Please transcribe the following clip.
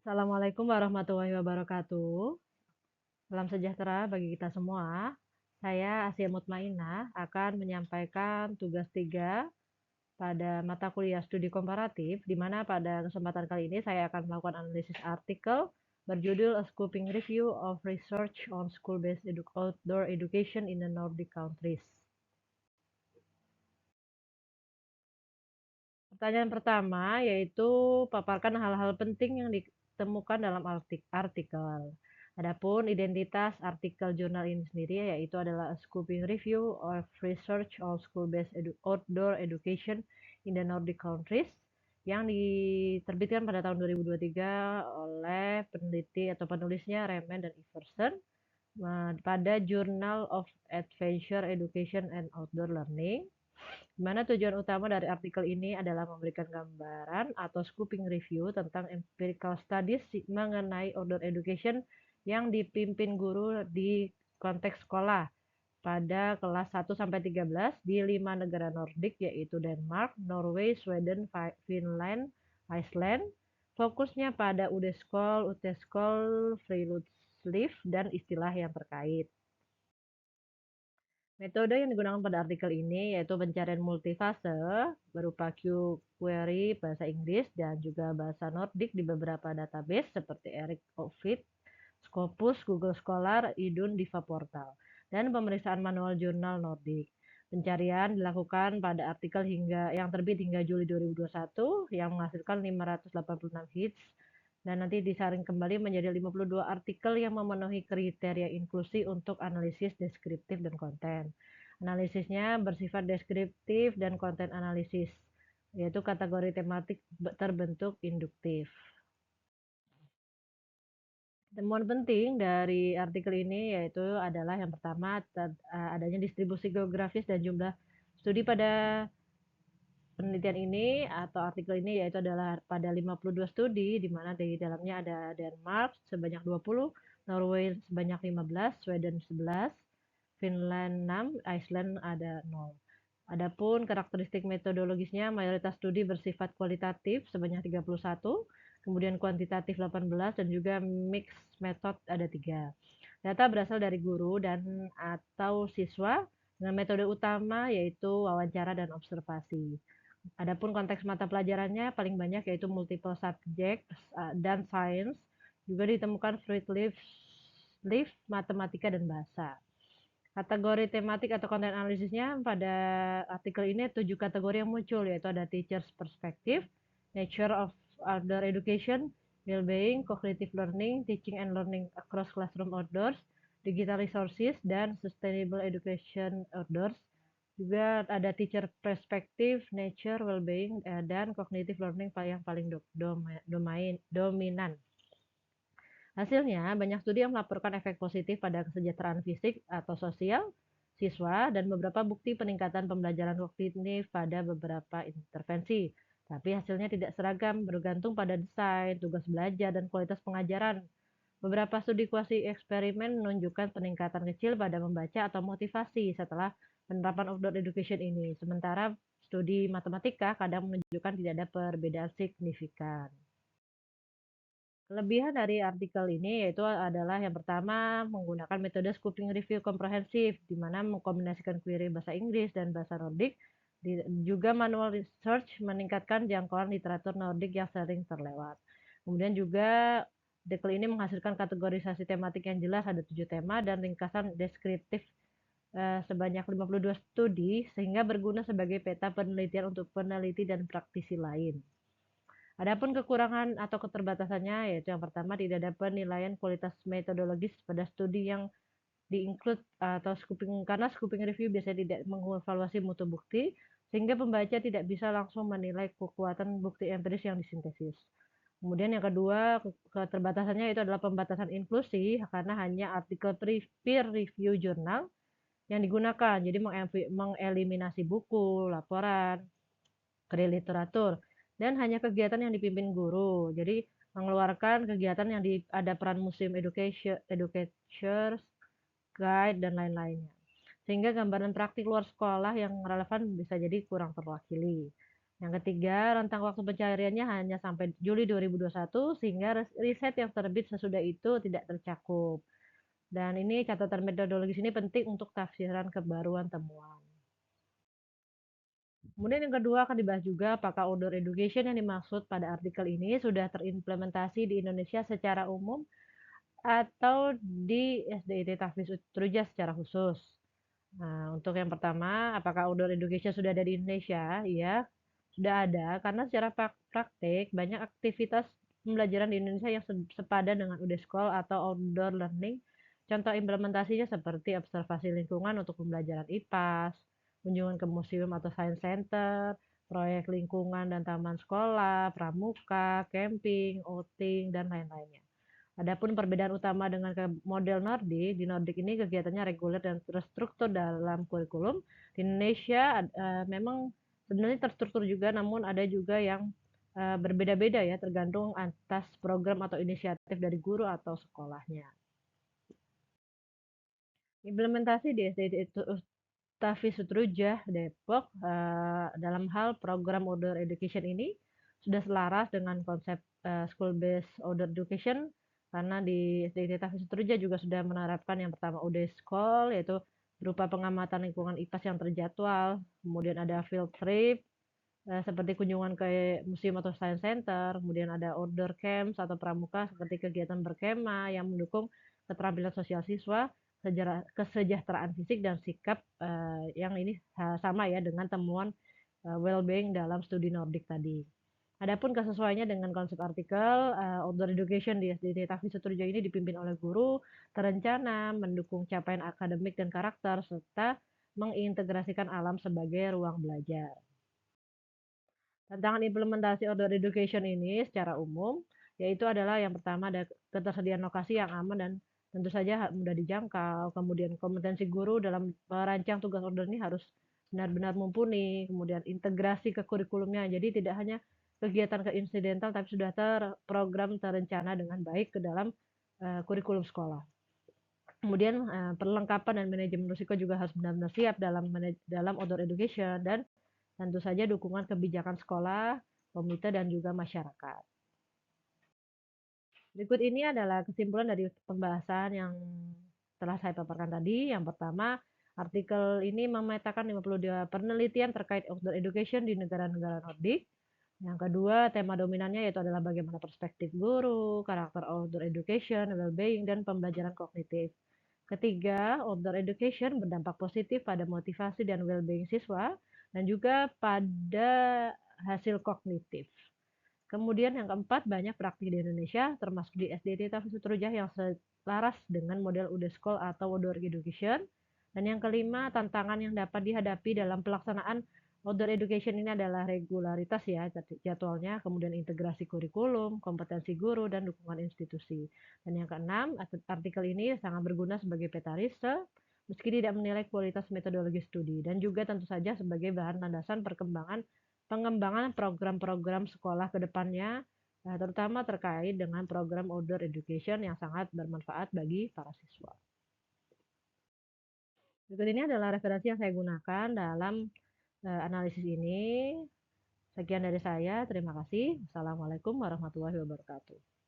Assalamualaikum warahmatullahi wabarakatuh. Salam sejahtera bagi kita semua. Saya Asia Mutmainah akan menyampaikan tugas 3 pada mata kuliah studi komparatif, di mana pada kesempatan kali ini saya akan melakukan analisis artikel berjudul A Scoping Review of Research on School-Based Outdoor Education in the Nordic Countries. Pertanyaan pertama yaitu paparkan hal-hal penting yang ditemukan dalam artikel. Adapun identitas artikel jurnal ini sendiri yaitu adalah A Scoping Review of Research on School-Based Outdoor Education in the Nordic Countries yang diterbitkan pada tahun 2023 oleh peneliti atau penulisnya Remen dan Iversen pada Journal of Adventure Education and Outdoor Learning, di mana tujuan utama dari artikel ini adalah memberikan gambaran atau scoping review tentang empirical studies mengenai outdoor education yang dipimpin guru di konteks sekolah pada kelas 1 sampai 13 di 5 negara Nordik yaitu Denmark, Norway, Sweden, Finland, Iceland. Fokusnya pada UD-Skol, UT-Skol, Friluftsliv, dan istilah yang terkait. Metode yang digunakan pada artikel ini yaitu pencarian multifase berupa query bahasa Inggris dan juga bahasa Nordik di beberapa database seperti Eric Ovid, Scopus, Google Scholar, Idun, Diva Portal, dan pemeriksaan manual jurnal Nordik. Pencarian dilakukan pada artikel yang terbit hingga Juli 2021 yang menghasilkan 586 hits dan nanti disaring kembali menjadi 52 artikel yang memenuhi kriteria inklusi untuk analisis deskriptif dan konten. Analisisnya bersifat deskriptif dan konten analisis, yaitu kategori tematik terbentuk induktif. Temuan penting dari artikel ini yaitu adalah yang pertama adanya distribusi geografis dan jumlah studi pada penelitian ini atau artikel ini yaitu adalah pada 52 studi di mana di dalamnya ada Denmark sebanyak 20, Norway sebanyak 15, Sweden 11, Finland 6, Iceland ada 0. Adapun karakteristik metodologisnya mayoritas studi bersifat kualitatif sebanyak 31, kemudian kuantitatif 18 dan juga mix method ada 3. Data berasal dari guru dan atau siswa dengan metode utama yaitu wawancara dan observasi. Adapun konteks mata pelajarannya paling banyak yaitu multiple subject dan science. Juga ditemukan fruit leaf, matematika dan bahasa. Kategori tematik atau konten analisisnya pada artikel ini 7 kategori yang muncul yaitu ada teacher's perspective, nature of outdoor education, well-being, cognitive learning, teaching and learning across classroom outdoors, digital resources, dan sustainable education outdoors. Juga ada teacher perspective, nature, well-being, dan cognitive learning yang paling dominan. Hasilnya, banyak studi yang melaporkan efek positif pada kesejahteraan fisik atau sosial siswa dan beberapa bukti peningkatan pembelajaran kognitif pada beberapa intervensi. Tapi hasilnya tidak seragam, bergantung pada desain, tugas belajar, dan kualitas pengajaran. Beberapa studi kuasi eksperimen menunjukkan peningkatan kecil pada membaca atau motivasi setelah penerapan outdoor education ini. Sementara studi matematika kadang menunjukkan tidak ada perbedaan signifikan. Kelebihan dari artikel ini yaitu adalah yang pertama menggunakan metode scoping review komprehensif di mana mengkombinasikan query bahasa Inggris dan bahasa Nordik. Juga manual research meningkatkan jangkauan literatur Nordik yang sering terlewat. Kemudian juga artikel ini menghasilkan kategorisasi tematik yang jelas, ada 7 tema dan ringkasan deskriptif sebanyak 52 studi sehingga berguna sebagai peta penelitian untuk peneliti dan praktisi lain. Adapun kekurangan atau keterbatasannya yaitu yang pertama tidak ada penilaian kualitas metodologis pada studi yang di-include atau karena scoping review biasanya tidak mengevaluasi mutu bukti sehingga pembaca tidak bisa langsung menilai kekuatan bukti empiris yang disintesis. Kemudian yang kedua, keterbatasannya itu adalah pembatasan inklusi karena hanya artikel peer review jurnal yang digunakan. Jadi mengeliminasi buku, laporan, dari literatur dan hanya kegiatan yang dipimpin guru. Jadi mengeluarkan kegiatan yang ada peran museum educators, guide dan lain-lainnya. Sehingga gambaran praktik luar sekolah yang relevan bisa jadi kurang terwakili. Yang ketiga, rentang waktu pencariannya hanya sampai Juli 2021 sehingga riset yang terbit sesudah itu tidak tercakup. Dan ini catatan metodologis ini penting untuk tafsiran kebaruan temuan. Kemudian yang kedua akan dibahas juga apakah outdoor education yang dimaksud pada artikel ini sudah terimplementasi di Indonesia secara umum atau di SDIT Tahfiz Utruja secara khusus. Nah, untuk yang pertama, apakah outdoor education sudah ada di Indonesia? Iya, sudah ada, karena secara praktik banyak aktivitas pembelajaran di Indonesia yang sepadan dengan UDESKOL atau outdoor learning. Contoh implementasinya seperti observasi lingkungan untuk pembelajaran IPAS, kunjungan ke museum atau science center, proyek lingkungan dan taman sekolah, pramuka, camping, outing, dan lain-lainnya. Adapun perbedaan utama dengan model Nordik, di Nordik ini kegiatannya reguler dan terstruktur dalam kurikulum. Di Indonesia memang sebenarnya terstruktur juga, namun ada juga yang berbeda-beda ya, tergantung atas program atau inisiatif dari guru atau sekolahnya. Implementasi di SD itu Tafi Sutrujah Depok dalam hal program outdoor education ini sudah selaras dengan konsep school based outdoor education karena di SDIT Tafi Sutrujah juga sudah menerapkan yang pertama UD School yaitu berupa pengamatan lingkungan IPAS yang terjadwal, kemudian ada field trip seperti kunjungan ke museum atau science center, kemudian ada outdoor camps atau pramuka seperti kegiatan berkemah yang mendukung keterampilan sosial siswa, kesejahteraan fisik dan sikap yang ini sama ya dengan temuan well-being dalam studi Nordik tadi. Adapun kesesuaiannya dengan konsep artikel outdoor education di SDT Tahfiz Suturjo ini dipimpin oleh guru, terencana, mendukung capaian akademik dan karakter serta mengintegrasikan alam sebagai ruang belajar. Tantangan implementasi outdoor education ini secara umum, yaitu adalah yang pertama ada ketersediaan lokasi yang aman dan tentu saja mudah dijangkau. Kemudian kompetensi guru dalam merancang tugas outdoor ini harus benar-benar mumpuni. Kemudian integrasi ke kurikulumnya. Jadi tidak hanya kegiatan keinsidental tapi sudah terprogram terencana dengan baik ke dalam kurikulum sekolah. Kemudian perlengkapan dan manajemen risiko juga harus benar-benar siap dalam outdoor education dan tentu saja dukungan kebijakan sekolah, komite, dan juga masyarakat. Berikut ini adalah kesimpulan dari pembahasan yang telah saya paparkan tadi. Yang pertama, artikel ini memetakan 52 penelitian terkait outdoor education di negara-negara Nordik. Yang kedua, tema dominannya yaitu adalah bagaimana perspektif guru, karakter outdoor education, well-being, dan pembelajaran kognitif. Ketiga, outdoor education berdampak positif pada motivasi dan well-being siswa dan juga pada hasil kognitif. Kemudian yang keempat, banyak praktik di Indonesia, termasuk di SDT Tahfiz Sutrujah yang selaras dengan model UDESKOL atau outdoor education. Dan yang kelima, tantangan yang dapat dihadapi dalam pelaksanaan outdoor education ini adalah regularitas ya jadwalnya, kemudian integrasi kurikulum, kompetensi guru, dan dukungan institusi. Dan yang keenam, artikel ini sangat berguna sebagai peta riset, meski tidak menilai kualitas metodologi studi, dan juga tentu saja sebagai bahan landasan pengembangan program-program sekolah ke depannya, terutama terkait dengan program outdoor education yang sangat bermanfaat bagi para siswa. Berikut ini adalah referensi yang saya gunakan dalam analisis ini. Sekian dari saya, terima kasih. Assalamualaikum warahmatullahi wabarakatuh.